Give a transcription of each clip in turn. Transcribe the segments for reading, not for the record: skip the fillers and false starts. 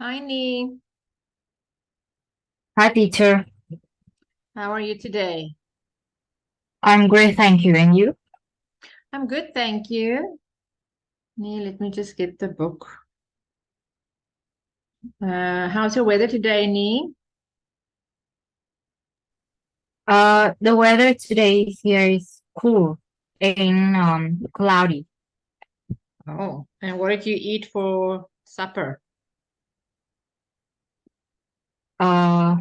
Hi, Nee. Hi, teacher. How are you today? I'm great, thank you. And you? I'm good, thank you. Nee, let me just get the book. How's your weather today, Nee? The weather today here is cool and cloudy. Oh, and what did you eat for supper? Uh,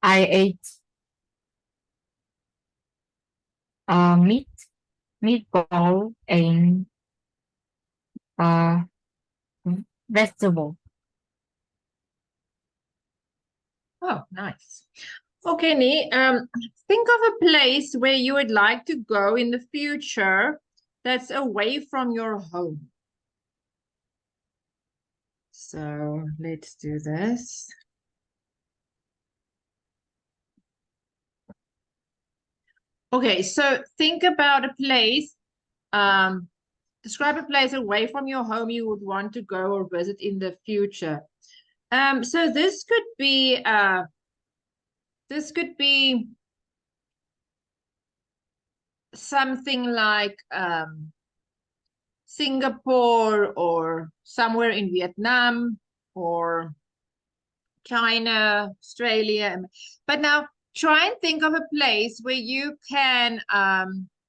I ate meat, meatball, and uh vegetable. Oh, nice. Okay, Nee. Think of a place where you would like to go in the future that's away from your home. So let's do this. Okay, so think about a place. Um, Describe a place away from your home you would want to go or visit in the future. So this could be something like Singapore or somewhere in Vietnam or China, Australia. But now try and think of a place where you can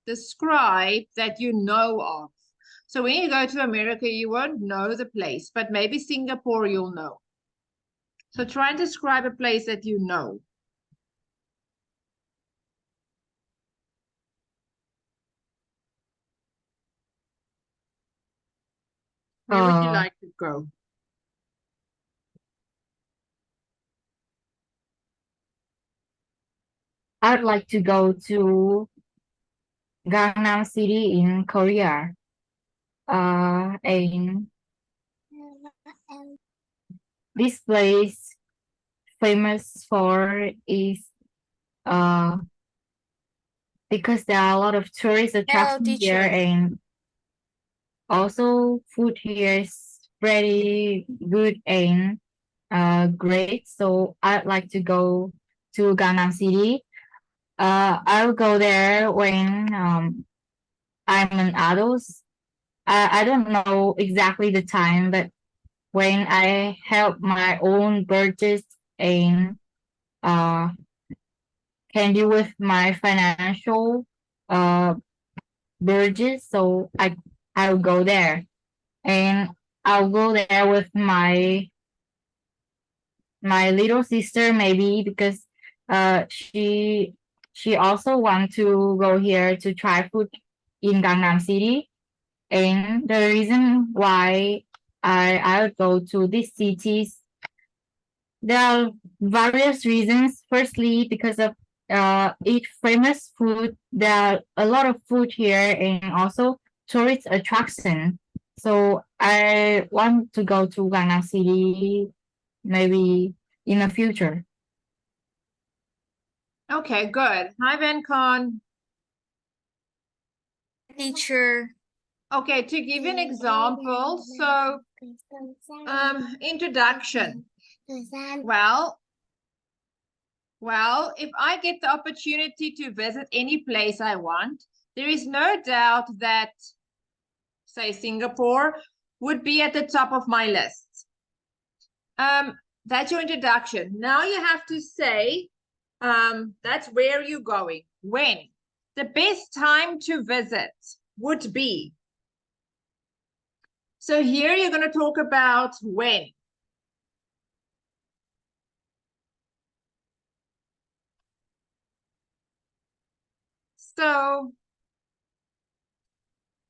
describe that you know of. So when you go to America, you won't know the place, but maybe Singapore you'll know. So try and describe a place that you know. Where would you Uh, like to go? I'd like to go to Gangnam City in Korea. And this place famous for is uh because there are a lot of tourist Hello, attractions here, teacher. and also food here is pretty good and great. So I'd like to go to Gangnam City. I'll go there when I'm an adult. I don't know exactly the time, but when I have my own budget and uh can deal with my financial uh budget, so I'll go there. And I'll go there with my little sister maybe because she also want to go here to try food in Gangnam City. And the reason why I'll go to these cities, there are various reasons. Firstly, because of eat famous food. There are a lot of food here and also tourist attraction. So I want to go to Gangnam City maybe in the future. Okay, good. Hi, Vancon. Teacher. Okay, to give you an example, so introduction. Well, if I get the opportunity to visit any place I want, there is no doubt that, say, Singapore would be at the top of my list. That's your introduction. Now you have to say, that's where you're going. When? The best time to visit would be. So here you're going to talk about when. So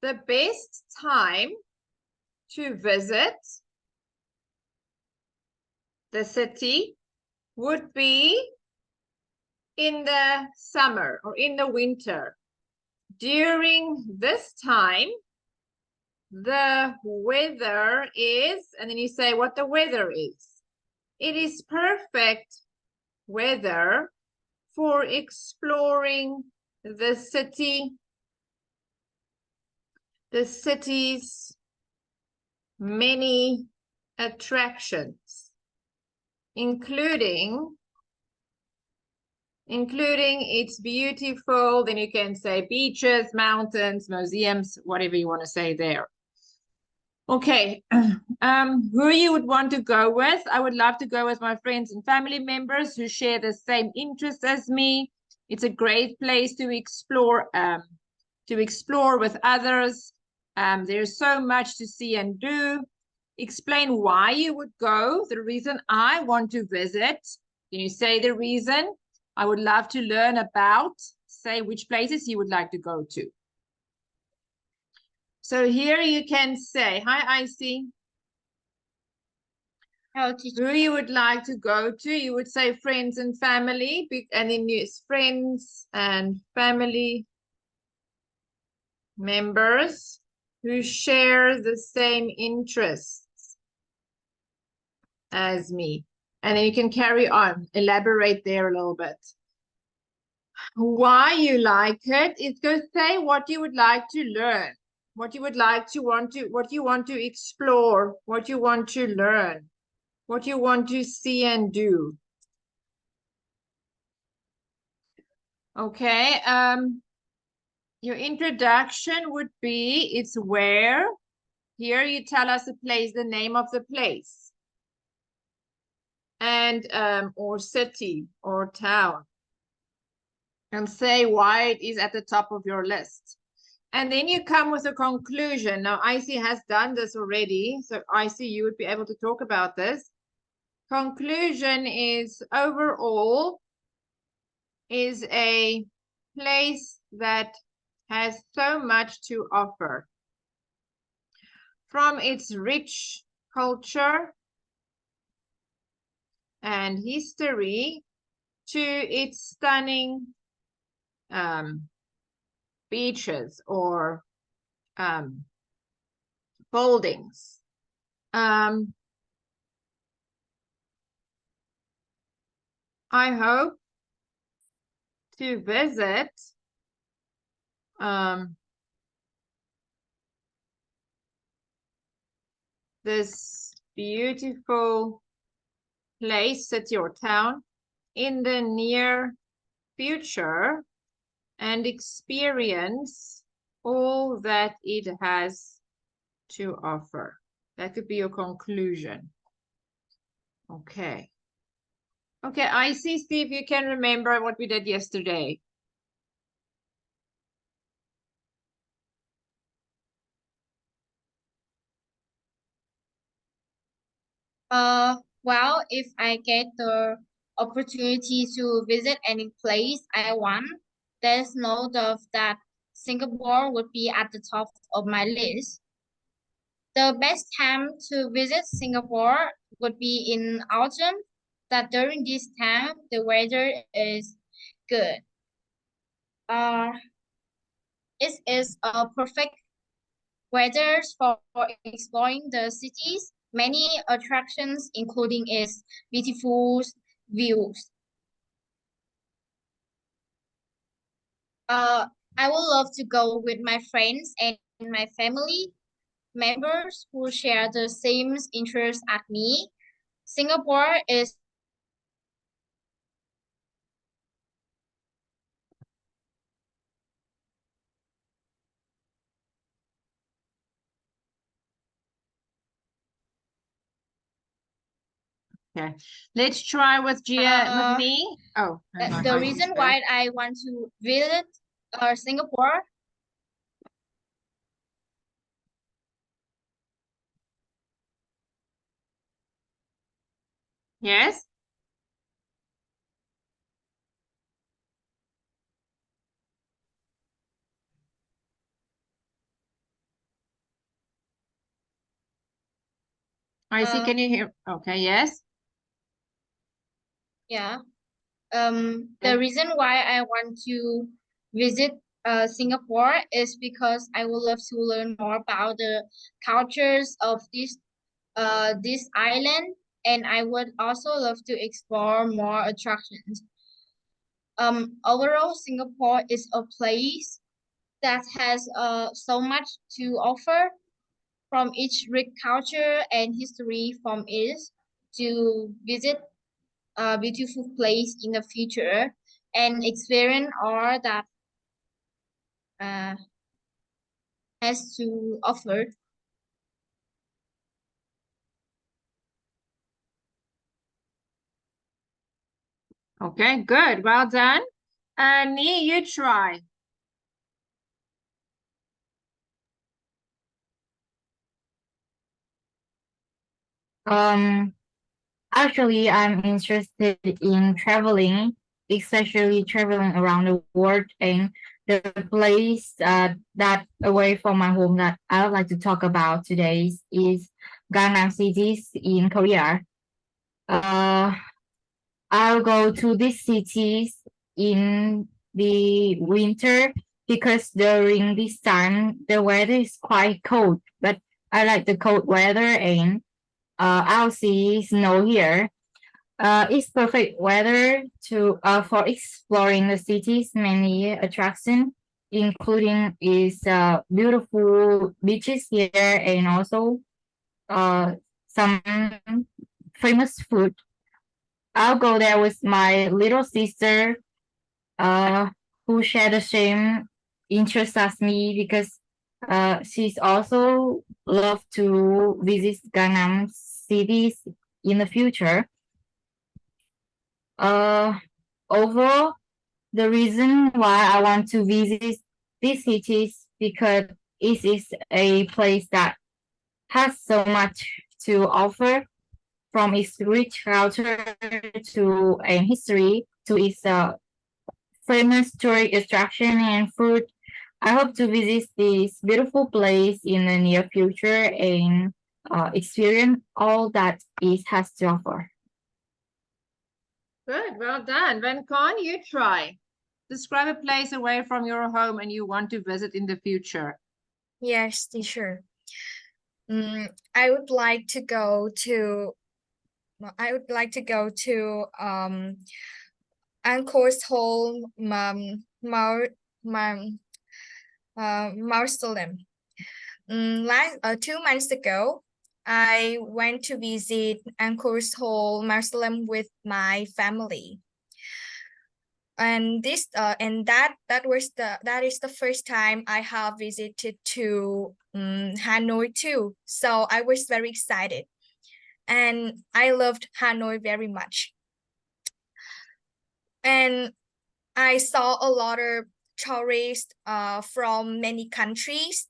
the best time to visit the city would be in the summer or in the winter. During this time, the weather is, and then you say what the weather is. It is perfect weather for exploring the city's many attractions, including it's beautiful. Then you can say beaches, mountains, museums, whatever you want to say there. Okay, who you would want to go with? I would love to go with my friends and family members who share the same interests as me. It's a great place to explore with others. There's so much to see and do. Explain why you would go, the reason I want to visit. Can you say the reason? I would love to learn about, say which places you would like to go to. So here you can say, hi, Icy. Who you would like to go to? You would say friends and family, and then use friends and family members who share the same interests as me. And then you can carry on, elaborate there a little bit. Why you like it? It's going to say what you would like to learn, what you would like to what you want to explore, what you want to learn, what you want to see and do. Okay, your introduction would be, it's where. Here you tell us the place, the name of the place. And, or city or town. And say why it is at the top of your list. And then you come with a conclusion. Now, Icy has done this already. So Icy, you would be able to talk about this. Conclusion is overall is a place that has so much to offer. From its rich culture and history to its stunning beaches or buildings. I hope to visit this beautiful place, city or town in the near future and experience all that it has to offer. That could be your conclusion. Okay. Okay, Icy, see if you can remember what we did yesterday. Well, if I get the opportunity to visit any place I want, there's no doubt that Singapore would be at the top of my list. The best time to visit Singapore would be in autumn, that during this time the weather is good. It is a perfect weather for exploring the cities. Many attractions, including its beautiful views. I would love to go with my friends and my family members who share the same interests as me. Singapore is Okay, let's try with Gia, with me. Oh, hang on, the Icy's reason back. why I want to visit Singapore. Yes? Icy, can you hear? Okay, yes? Yeah. The reason why I want to visit Singapore is because I would love to learn more about the cultures of this island, and I would also love to explore more attractions. Overall, Singapore is a place that has so much to offer. from each rich culture and history from it to visit a beautiful place in the future and experience all that uh, has to offer. Okay, good. Well done. Nee, you try. Actually, I'm interested in traveling, especially traveling around the world. And the place that away from my home that I would like to talk about today is Gangnam cities in Korea. Uh, I'll go to these cities in the winter because during this time the weather is quite cold. But I like the cold weather and I'll see snow here. It's perfect weather to for exploring the city's many attractions, including its beautiful beaches here and also some famous food. I'll go there with my little sister, uh, who share the same interest as me because she's also love to visit Gangnam cities in the future. Uh, Overall, the reason why I want to visit these cities because it is a place that has so much to offer, from its rich culture to a history to its famous tourist attraction and food. I hope to visit this beautiful place in the near future and experience all that it has to offer. Good, well done. Khan, you try. Describe a place away from your home and you want to visit in the future. Yes, teacher. I would like to go to Angkor's whole mausoleum. Last 2 months ago, I went to visit Angkor's whole mausoleum with my family. And that is the first time I have visited to Hanoi too. So I was very excited, and I loved Hanoi very much. And I saw a lot of tourists from many countries.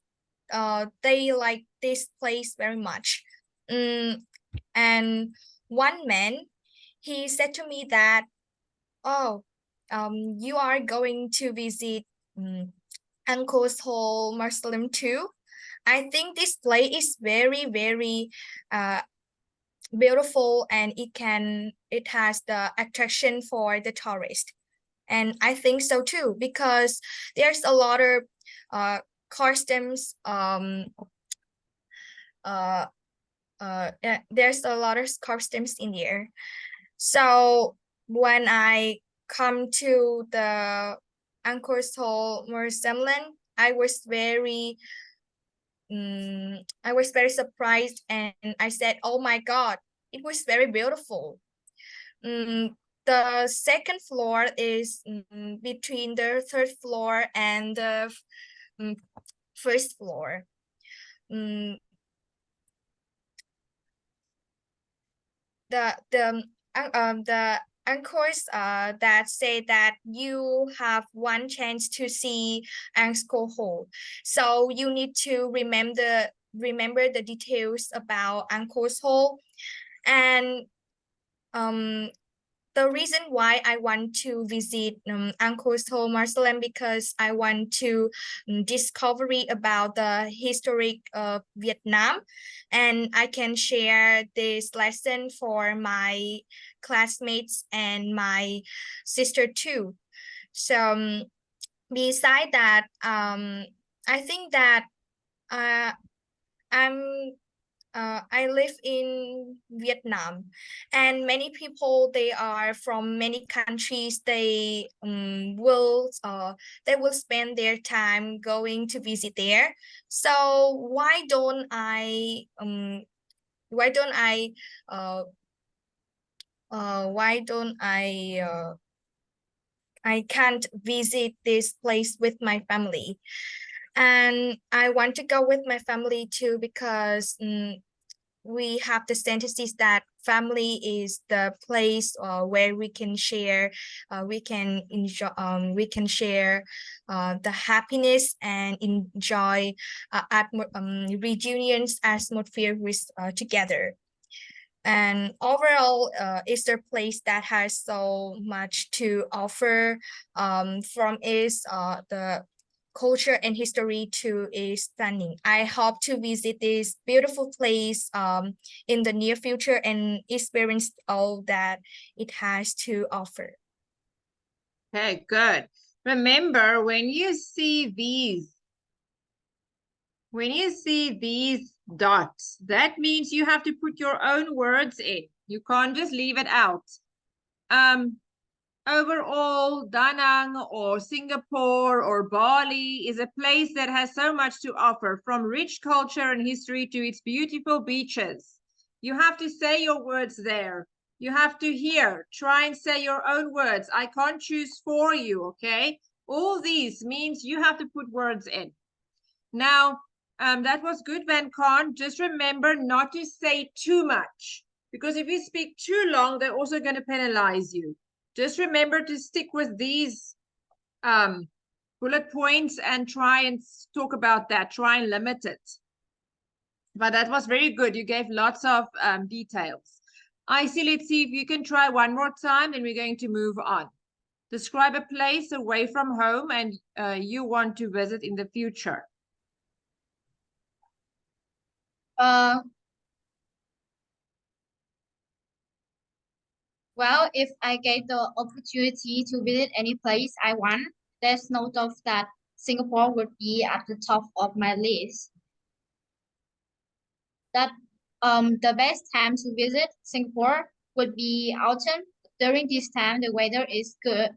They like this place very much. And one man, he said to me that, oh, you are going to visit Uncle's whole Muslim too. I think this place is very, very beautiful, and it has the attraction for the tourist. And I think so too, because there's a lot of customs there's a lot of customs in there. So when I come to the Angkor's Hall Museum, I was very surprised, and I said, "Oh my God, it was very beautiful." The second floor is between the third floor and the first floor. The anchors that say that you have one chance to see Angkor Hall, so you need to remember the details about Angkor Hall. And the reason why I want to visit Angkor's Home Mausoleum, because I want to discover about the history of Vietnam, and I can share this lesson for my classmates and my sister too. So beside that, I think that I'm I live in Vietnam, and many people they are from many countries. They will spend their time going to visit there. So why don't I uh why don't I can't visit this place with my family? And I want to go with my family too because we have the synthesis that family is the place where we can share the happiness and enjoy reunions atmosphere with together. And overall, it's a place that has so much to offer from its the culture and history to its stunning. I hope to visit this beautiful place in the near future and experience all that it has to offer. Okay, good. Remember, when you see these dots, that means you have to put your own words in. You can't just leave it out. Overall, Da Nang or Singapore or Bali is a place that has so much to offer, from rich culture and history to its beautiful beaches. You have to say your words there. You have to try and say your own words. I can't choose for you, okay? All these means you have to put words in. Now, that was good, Van Khan. Just remember not to say too much, because if you speak too long, they're also going to penalize you. Just remember to stick with these bullet points and try and talk about that. Try and limit it. But that was very good. You gave lots of details. Let's see if you can try one more time, then we're going to move on. Describe a place away from home and you want to visit in the future. Well, if I get the opportunity to visit any place I want, there's no doubt that Singapore would be at the top of my list. That the best time to visit Singapore would be autumn. During this time, the weather is good.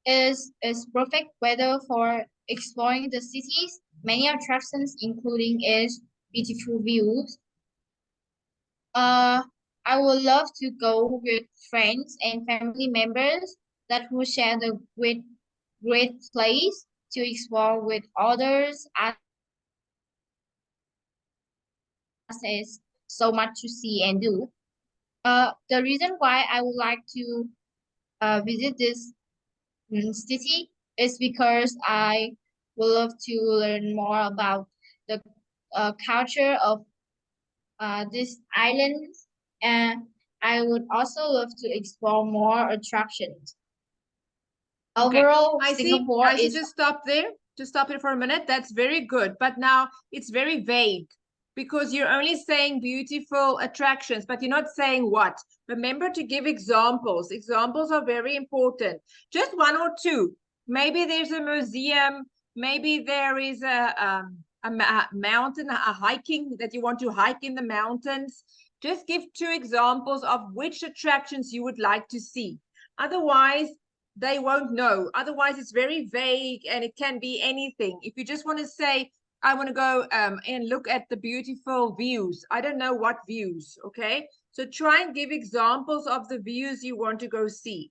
Is perfect weather for exploring the cities. Many attractions, including its beautiful views. I would love to go with friends and family members that will share the great place to explore with others, as there's so much to see and do. The reason why I would like to visit this city is because I would love to learn more about the culture of this island, and I would also love to explore more attractions. Overall, Singapore I see. is Just stop there. Just stop it for a minute. That's very good. But now it's very vague because you're only saying beautiful attractions, but you're not saying what. Remember to give examples. Examples are very important. Just one or two. Maybe there's a museum. Maybe there is a mountain, a hiking that you want to hike in the mountains. Just give two examples of which attractions you would like to see. Otherwise, they won't know. Otherwise, it's very vague and it can be anything. If you just want to say, I want to go and look at the beautiful views, I don't know what views, okay? So try and give examples of the views you want to go see.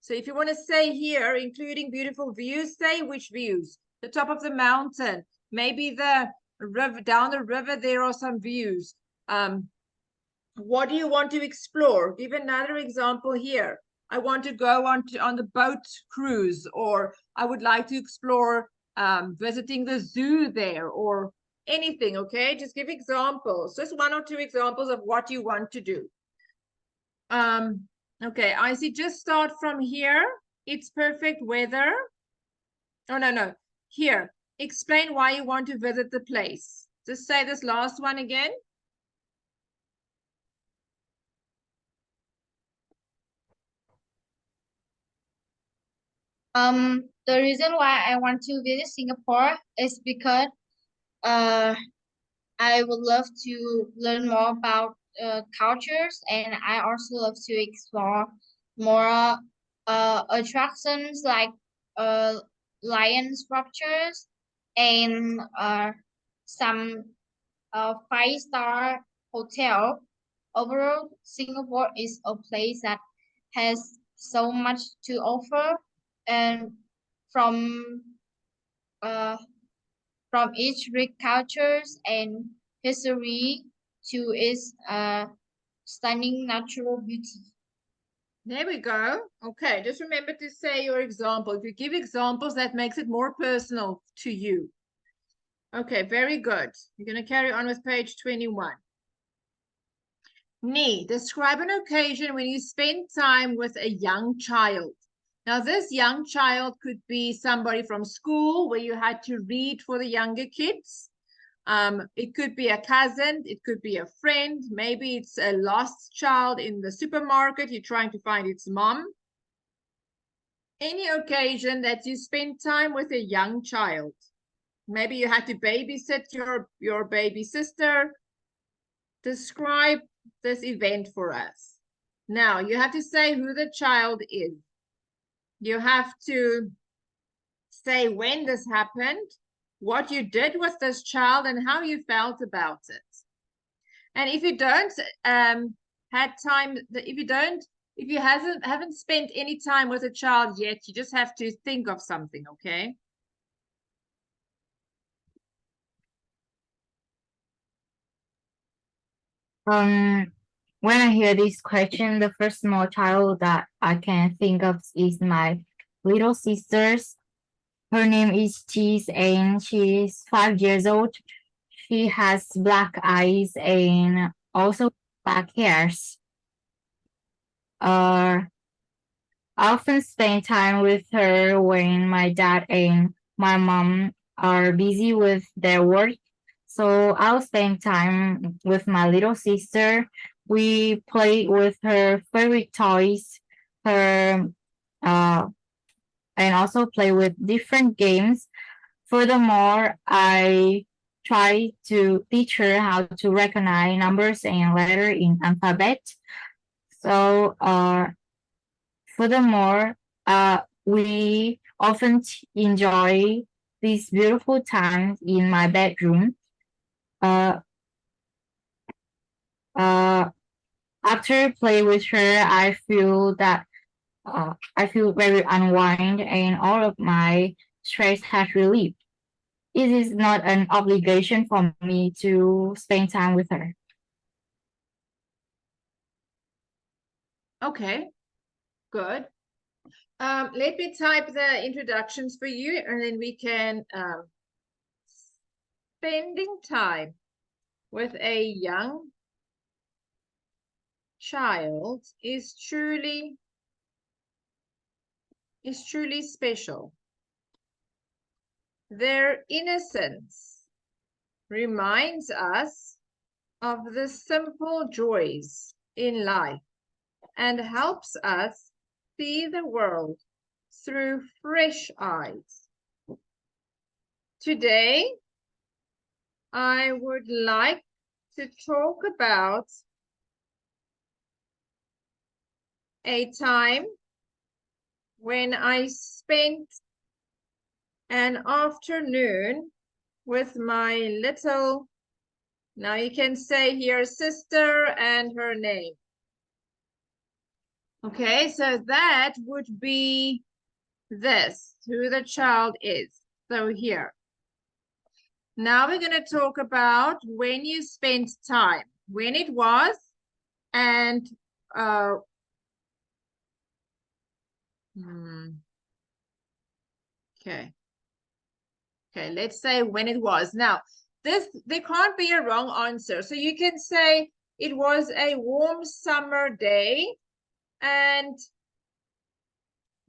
So if you want to say here, including beautiful views, say which views. The top of the mountain, maybe the river, down the river, there are some views. What do you want to explore? Give another example here. I want to go on the boat cruise, or I would like to explore visiting the zoo there, or anything, okay? Just give examples, just one or two examples of what you want to do. Okay, I see, just start from here. It's perfect weather. Oh, no. Here, explain why you want to visit the place. Just say this last one again. The reason why I want to visit Singapore is because I would love to learn more about cultures, and I also love to explore more attractions like uh, lion sculptures and some five-star hotel. Overall, Singapore is a place that has so much to offer, and from uh, from its rich cultures and history to its stunning natural beauty. There we go. Okay, just remember to say your example. If you give examples, that makes it more personal to you. Okay, very good. You're going to carry on with page 21. Nee, describe an occasion when you spent time with a young child. Now, this young child could be somebody from school where you had to read for the younger kids. It could be a cousin, it could be a friend, maybe it's a lost child in the supermarket, you're trying to find its mom. Any occasion that you spend time with a young child. Maybe you had to babysit your baby sister. Describe this event for us. Now, you have to say who the child is. You have to say when this happened, what you did with this child, and how you felt about it. And if you don't had time, if you haven't spent any time with a child yet, you just have to think of something, okay? When I hear this question, the first small child that I can think of is my little sister's. Her name is Cheese and she is 5 years old. She has black eyes and also black hairs. I often spend time with her when my dad and my mom are busy with their work. So I'll spend time with my little sister. We play with her favorite toys, her and also play with different games. Furthermore, I try to teach her how to recognize numbers and letters in alphabet. So, furthermore, we often enjoy these beautiful times in my bedroom. After play with her, I feel very unwind and all of my stress has relieved. It is not an obligation for me to spend time with her. Okay, good. Let me type the introductions for you, and then we can spending time with a young child is truly special. Their innocence reminds us of the simple joys in life and helps us see the world through fresh eyes. Today, I would like to talk about a time when I spent an afternoon with my little, now you can say here, sister and her name. Okay, so that would be this, who the child is. So here. Now we're going to talk about when you spent time, when it was, and okay. Okay, let's say when it was. Now, there can't be a wrong answer. So you can say it was a warm summer day and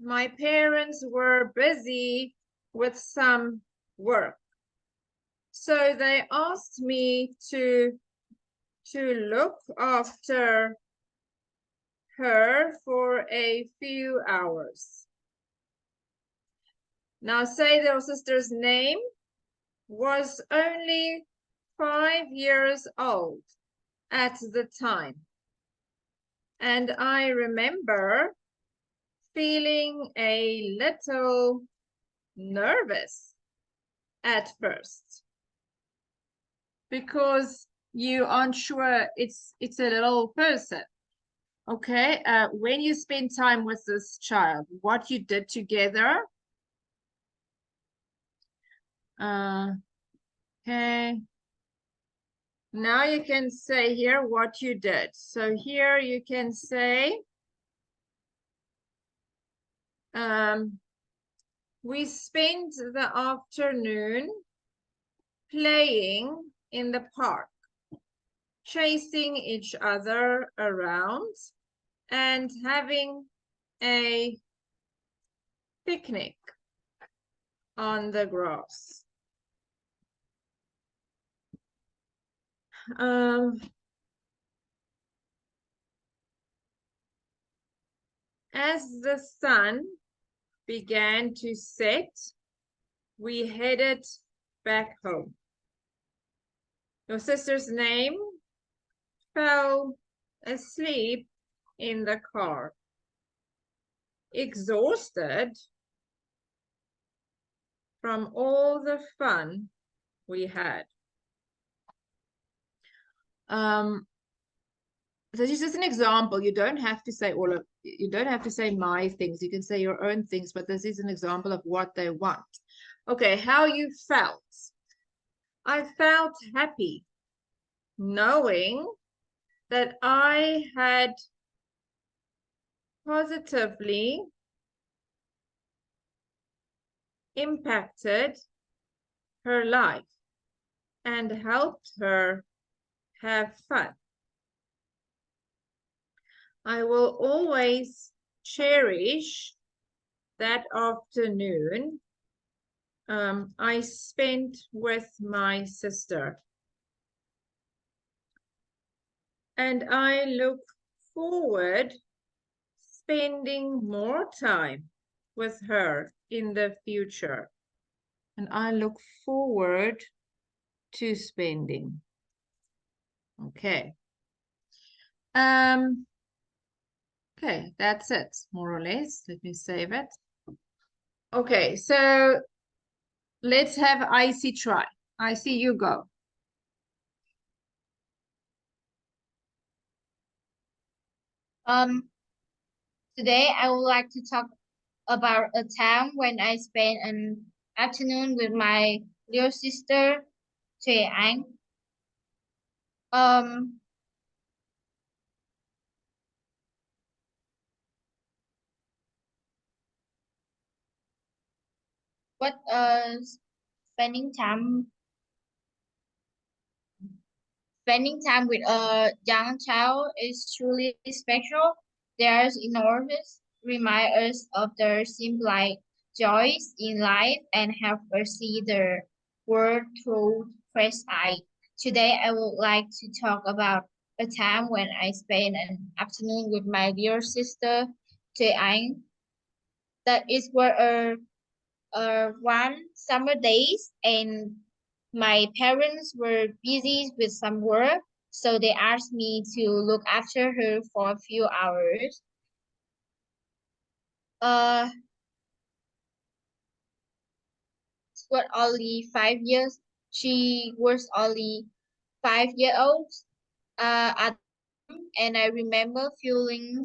my parents were busy with some work. So they asked me to look after her for a few hours. Now say their sister's name was only 5 years old at the time. And I remember feeling a little nervous at first because you aren't sure it's a little person. Okay, when you spend time with this child, what you did together. Okay. Now you can say here what you did. So here you can say, we spent the afternoon playing in the park, chasing each other around and having a picnic on the grass. As the sun began to set, we headed back home. Your sister's name fell asleep in the car, exhausted from all the fun we had. This is just an example. You don't have to say you don't have to say my things. You can say your own things, but this is an example of what they want. Okay, how you felt. I felt happy knowing that I had positively impacted her life and helped her have fun. I will always cherish that afternoon I spent with my sister. And I look forward spending more time with her in the future. And I look forward to spending. Okay. Okay, that's it, more or less. Let me save it. Okay, so let's have Icy try. Icy, you go. Today I would like to talk about a time when I spent an afternoon with my little sister, Thùy Anh. But spending time with a young child is truly special. There's enormous remind us of the simple joys in life and help us see the world through fresh eyes. Today, I would like to talk about a time when I spent an afternoon with my dear sister, Thùy Anh. That is were one summer days and my parents were busy with some work, so they asked me to look after her for a few hours. Was only 5 years. She was only 5 years old at and I remember feeling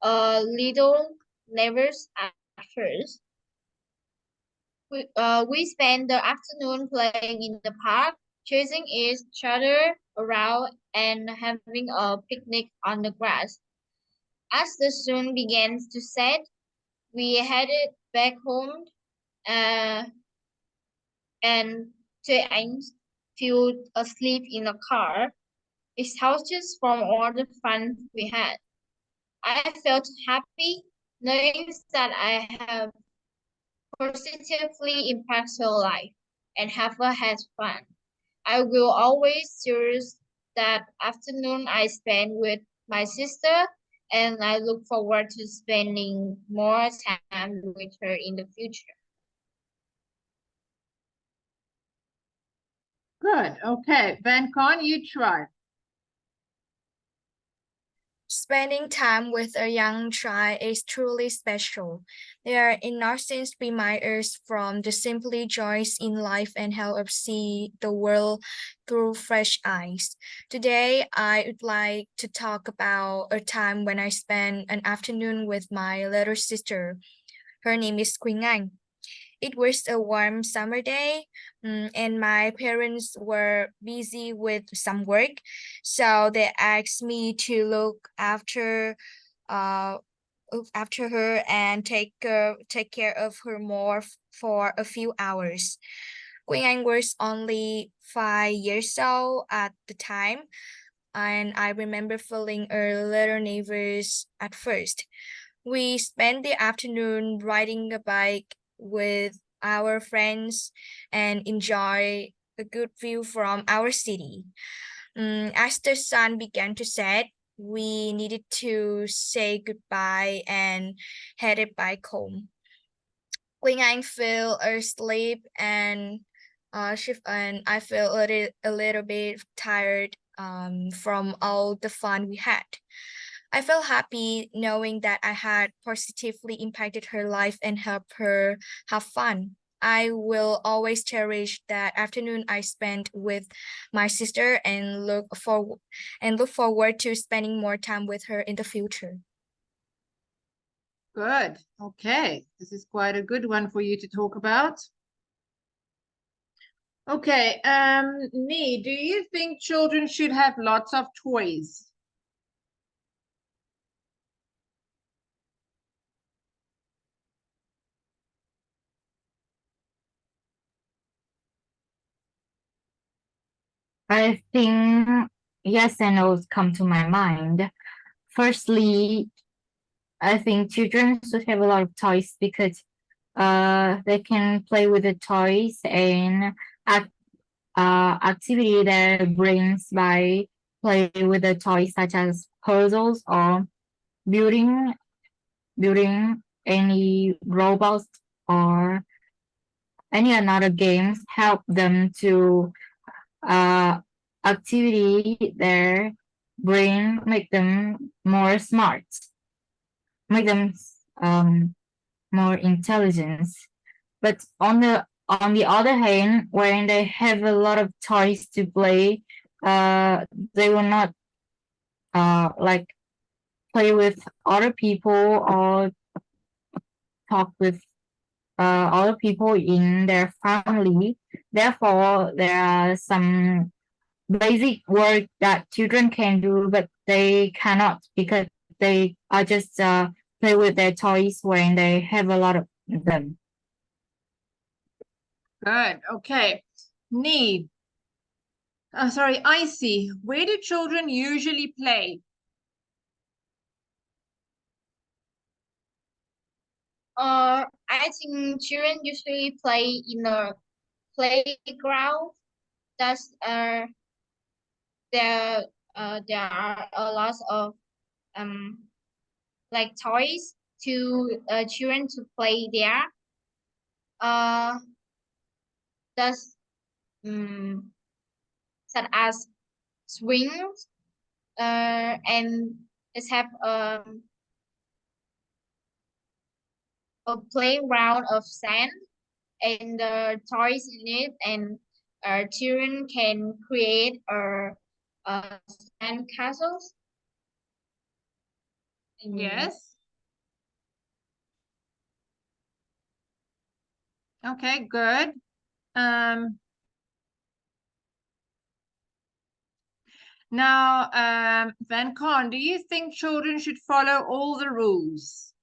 a little nervous at first. We spent the afternoon playing in the park, chasing each other around and having a picnic on the grass. As the sun began to set, we headed back home and Thùy Anh fell asleep in the car, exhausted from all the fun we had. I felt happy knowing that I have positively impacted her life and have her had fun. I will always cherish that afternoon I spent with my sister, and I look forward to spending more time with her in the future. Good. Okay. Van Con, you try. Spending time with a young child is truly special. Their innocence reminds us from the simply joys in life and help us see the world through fresh eyes. Today, I would like to talk about a time when I spent an afternoon with my little sister. Her name is Khanh. It was a warm summer day, and my parents were busy with some work, so they asked me to uh, look after her and take care of her more for a few hours. Queen Anh was only 5 years old at the time, and I remember feeling a little nervous at first. We spent the afternoon riding a bike with our friends and enjoy a good view from our city. As the sun began to set, we needed to say goodbye and headed back home. Queen Anh fell asleep and I feel a little bit tired from all the fun we had. I felt happy knowing that I had positively impacted her life and helped her have fun. I will always cherish that afternoon I spent with my sister and look forward to spending more time with her in the future. Good. Okay. This is quite a good one for you to talk about. Okay. Nee, do you think children should have lots of toys? I think yes and no's come to my mind. Firstly, I think children should have a lot of toys because they can play with the toys and act, activity their brains by play with the toys such as puzzles or building building any robots or any another games help them to uh activity their brain, make them more smart, make them more intelligence. But on the other hand, when they have a lot of toys to play, they will not like play with other people or talk with other people in their family. Therefore, there are some basic work that children can do, but they cannot because they are just play with their toys when they have a lot of them. Good. Okay. Nee. Sorry, I see. Where do children usually play? I think children usually play in a playground. That's there are a lot of like toys to children to play there. Uh, that's such as swings. And it have a playground of sand and toys in it, and children can create sand castles. Yes. Okay, good. Now, Van Con, do you think children should follow all the rules?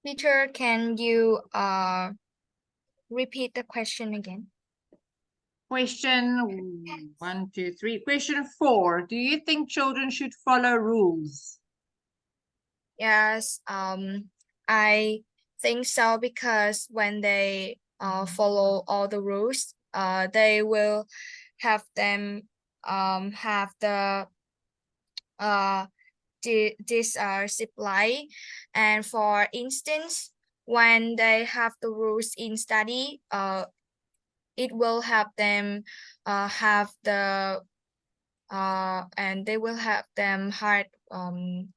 Teacher, can you repeat the question again? Question 1, 2, 3. Question 4. Do you think children should follow rules? Yes, I think so because when they follow all the rules, they will have them have this supply. And for instance, when they have the rules in study, it will help them have the and they will have them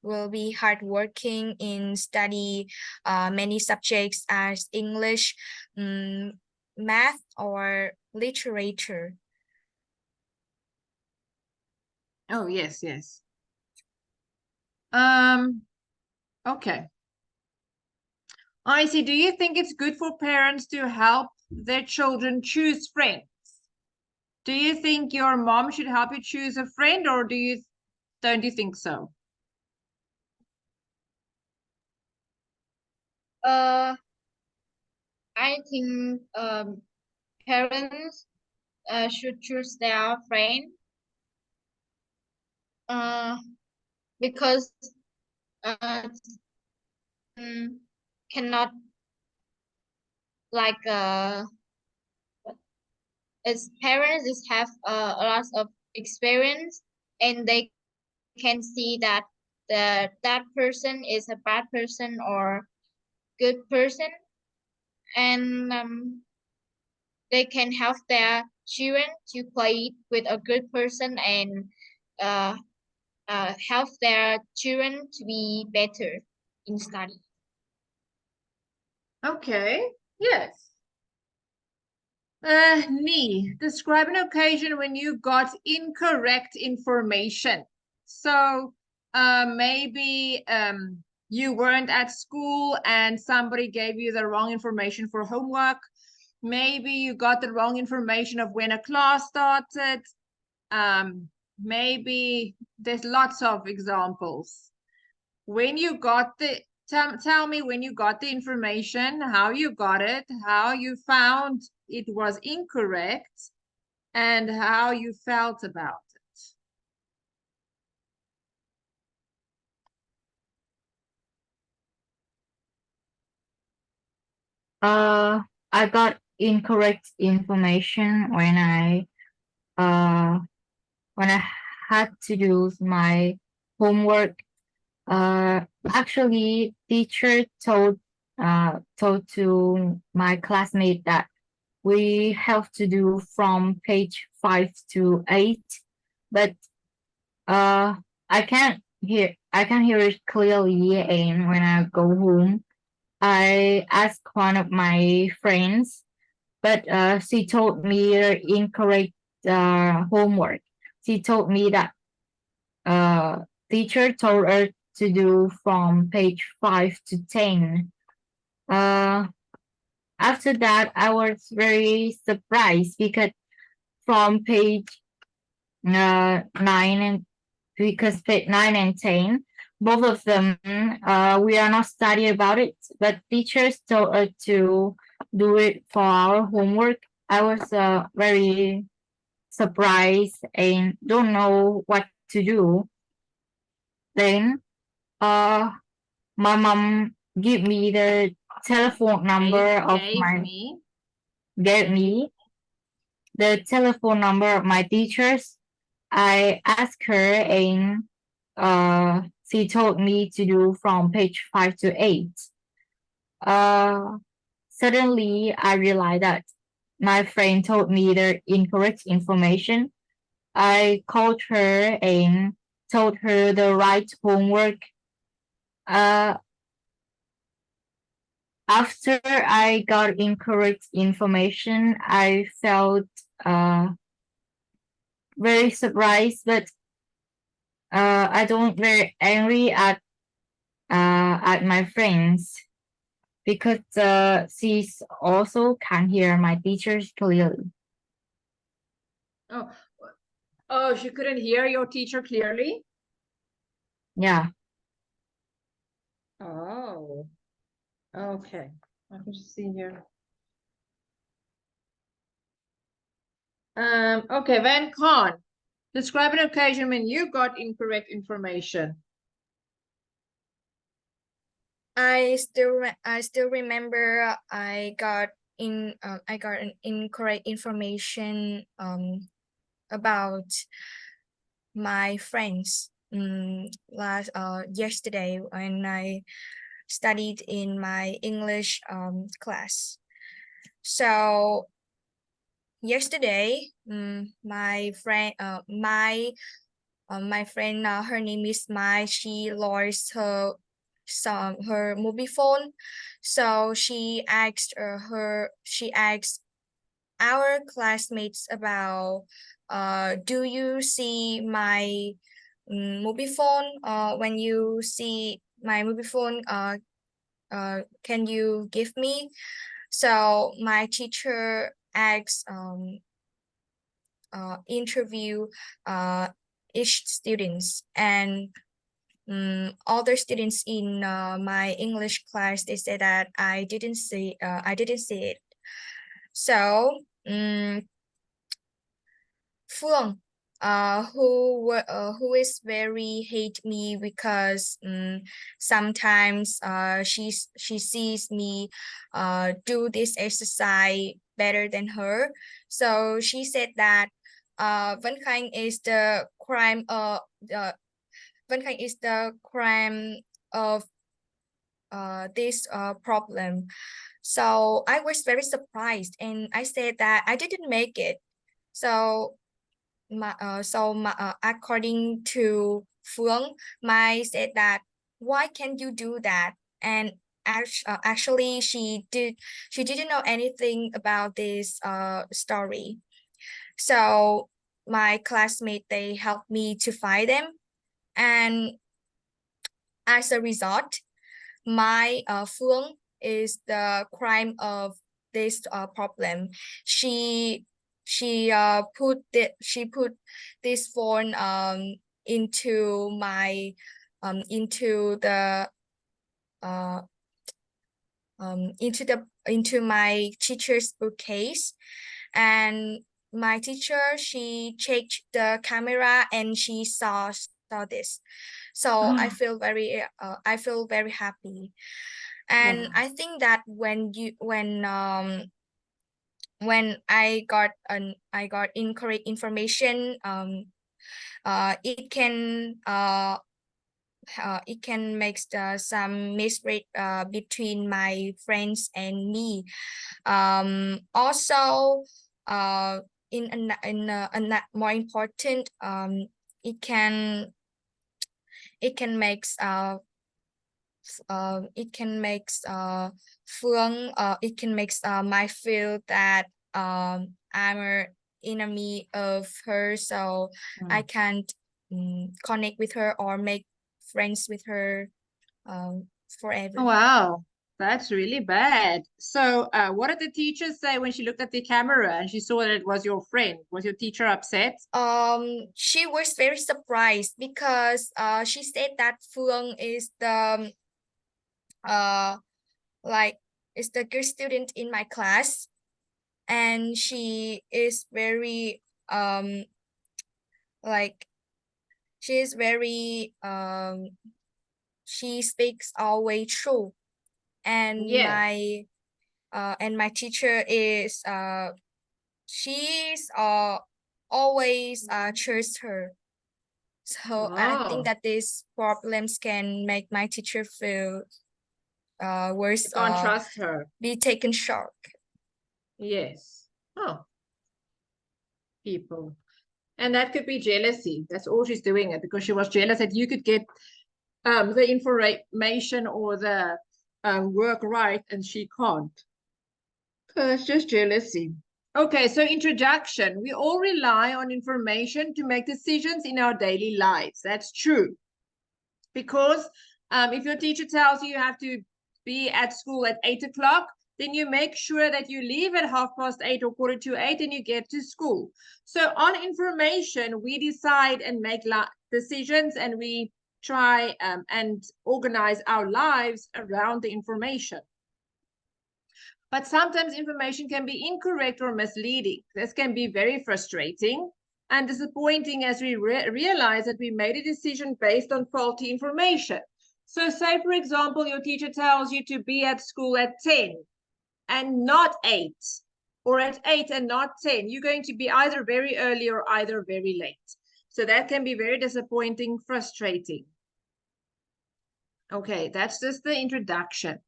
will be hardworking in study many subjects as English, math, or literature. Oh, yes, yes. Okay. Icy, do you think it's good for parents to help their children choose friends? Do you think your mom should help you choose a friend, or don't you think so? I think parents should choose their friend because cannot like as parents is have a lot of experience, and they can see that that person is a bad person or good person, and they can help their children to play with a good person and uh, help their children to be better in study. Okay, yes. Nee, describe an occasion when you got incorrect information. So maybe you weren't at school and somebody gave you the wrong information for homework. Maybe you got the wrong information of when a class started. Maybe there's lots of examples. When you got the tell me when you got the information, how you got it, how you found it was incorrect, and how you felt about it. I got incorrect information when I had to do my homework. Actually, teacher told to my classmate that we have to do from page 5 to 8, but I can hear it clearly, and when I go home, I asked one of my friends, but she told me the incorrect homework. She told me that teacher told her to do from page 5 to 10. After that, I was very surprised because from page 9 and 10, both of them, we are not studying about it, but teachers told us to do it for our homework. I was very surprised and don't know what to do. Then my mom gave me the telephone number of gave me the telephone number of my teachers. I asked her, and she told me to do from page 5 to 8. Suddenly, I realized that my friend told me the incorrect information. I called her and told her the right homework. After I got incorrect information, I felt very surprised, but I don't very angry at my friends because she's also can hear my teachers clearly. Oh, she couldn't hear your teacher clearly? Yeah. Oh, okay. I can just see here. Okay, Van Khan, describe an occasion when you got incorrect information. I still remember I got an incorrect information about my friends yesterday when I studied in my English class. So yesterday, my friend, my friend, her name is Mai. She lost her mobile phone, so she asked our classmates about, do you see my mobile phone? When you see my mobile phone, can you give me? So my teacher asked interview each students, and other students in my English class, they said that I didn't see it. So Phương, who is very hate me because sometimes she sees me do this exercise better than her. So she said that Vân Khanh is the crime Vân Khanh is the crime of this problem. So I was very surprised, and I said that I didn't make it. So according to Phương, Mai said that, why can't you do that? And actually she didn't know anything about this story. So my classmate, they helped me to find them, and as a result, my Phương is the crime of this problem. She put this phone into my into my teacher's bookcase, and my teacher, she checked the camera and she saw this. So I feel very happy. And I think that when I got incorrect information, it can make some misread between my friends and me. Also, in a more important, it can make Phương, it can make Mai feel that I'm an enemy of her, so I can't connect with her or make friends with her forever. Oh, wow, that's really bad. So what did the teacher say when she looked at the camera and she saw that it was your friend? Was your teacher upset? She was very surprised because she said that Phương is the like is the good student in my class, and she is very like she is very she speaks always true, and Yeah. my teacher is she's always trust her. So I think Oh, that these problems can make my teacher feel worse, you can't trust her. be taken shock. Yes. Oh, people. And that could be jealousy. That's all she's doing it because she was jealous that you could get the information or the work right and she can't. So it's just jealousy. Okay, so introduction. We all rely on information to make decisions in our daily lives. That's true. Because if your teacher tells you have to be at school at 8 o'clock, then you make sure that you leave at 8:30 or 7:45 and you get to school. So on information, we decide and make decisions, and we try and organize our lives around the information. But sometimes information can be incorrect or misleading. This can be very frustrating and disappointing as we realize that we made a decision based on faulty information. So say, for example, your teacher tells you to be at school at 10 and not 8, or at 8 and not 10. You're going to be either very early or either very late. So that can be very disappointing, frustrating. Okay, that's just the introduction.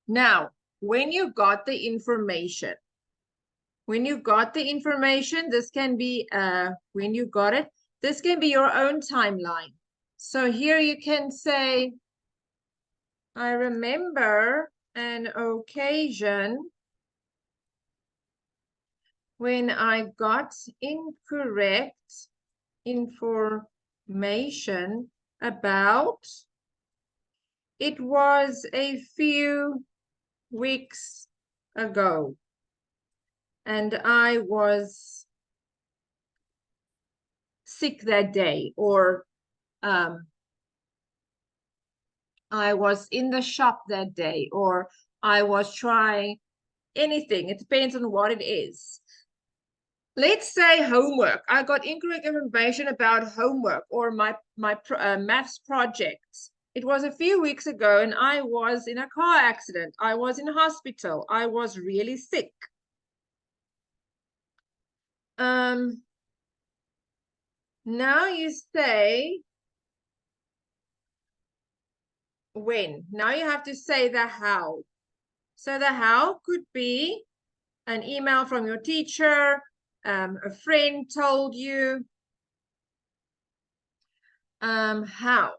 Now, when you got the information, this can be when you got it, this can be your own timeline. So here you can say, I remember an occasion when I got incorrect information about, it was a few weeks ago, and I was sick that day, or I was in the shop that day, or I was trying anything. It depends on what it is. Let's say homework. I got incorrect information about homework or my maths project. It was a few weeks ago and I was in a car accident. I was in hospital. I was really sick. Now you say when. Now you have to say the how. So the how could be an email from your teacher, a friend told you. How?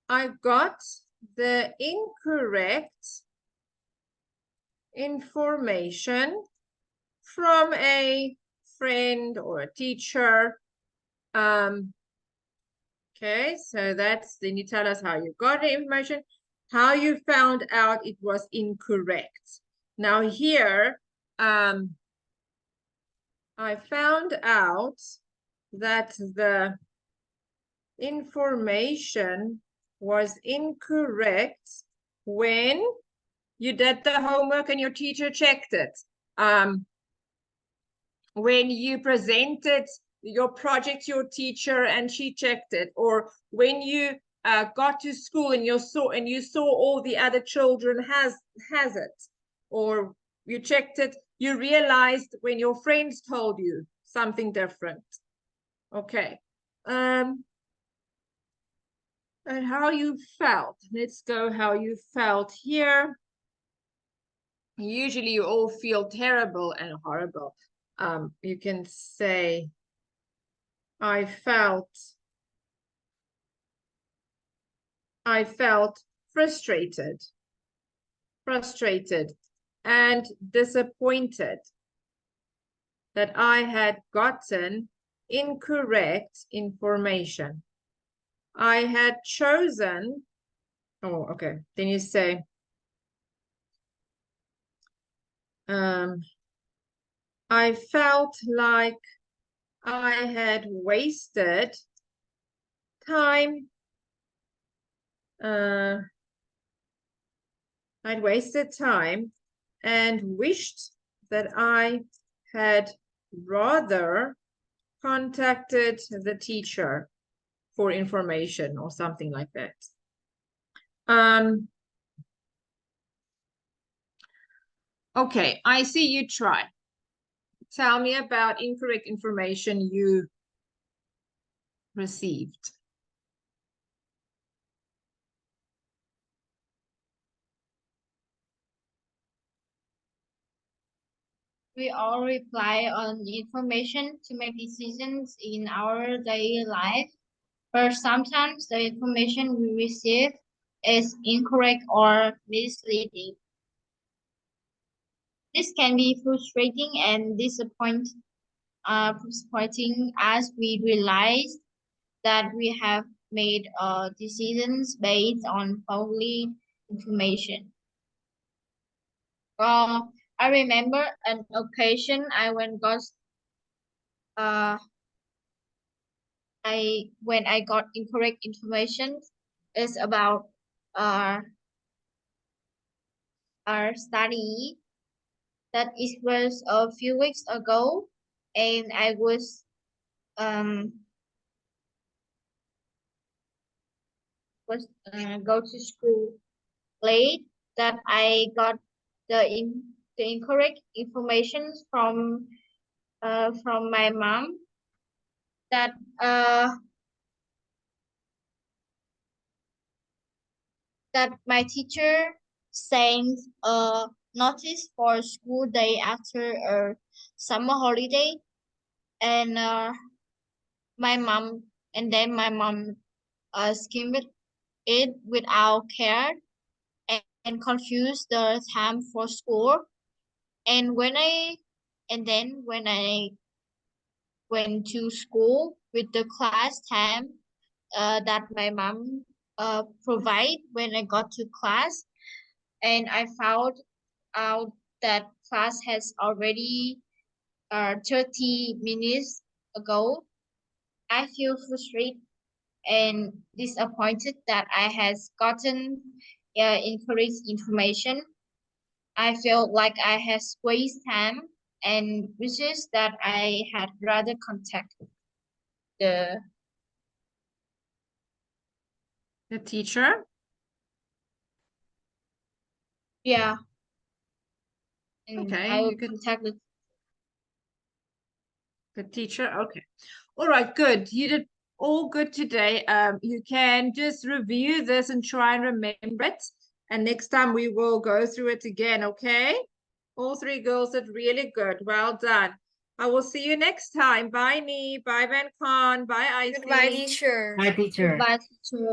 I got the incorrect information from a friend or a teacher. Okay, so then you tell us how you got the information, how you found out it was incorrect. Now here, I found out that the information was incorrect when you did the homework and your teacher checked it. When you presented your project to your teacher and she checked it, or when you got to school and you saw all the other children has it, or you checked it, you realized when your friends told you something different. Okay. And how you felt. Let's go how you felt here. Usually you all feel terrible and horrible. You can say, I felt frustrated and disappointed that I had gotten incorrect information. I had chosen, oh, okay. Then you say, I felt like I had wasted time. I'd wasted time and wished that I had rather contacted the teacher for information or something like that. Okay, I see you try. Tell me about incorrect information you received. We all rely on information to make decisions in our daily life, but sometimes the information we receive is incorrect or misleading. This can be frustrating and disappointing as we realize that we have made decisions based on faulty information. I remember an occasion when I got incorrect information is about our study, that it was a few weeks ago, and I was go to school late, that I got the incorrect information from my mom, that that my teacher sent a notice for school day after a summer holiday, and my mom my mom skimmed it without care and confused the time for school. And when I went to school with the class time that my mom provide when I got to class, and I found out that class has already 30 minutes ago. I feel frustrated and disappointed that I has gotten incorrect information. I felt like I has wasted time and wishes that I had rather contact the The teacher? yeah, and Okay, I will you could contact the teacher. Okay. All right, good. You did all good today. You can just review this and try and remember it. And next time we will go through it again, okay? All three girls did really good. Well done. I will see you next time. Bye, Nee. Bye, Van Khan. Bye, Goodbye, Icy. teacher. Bye, teacher. goodbye, teacher.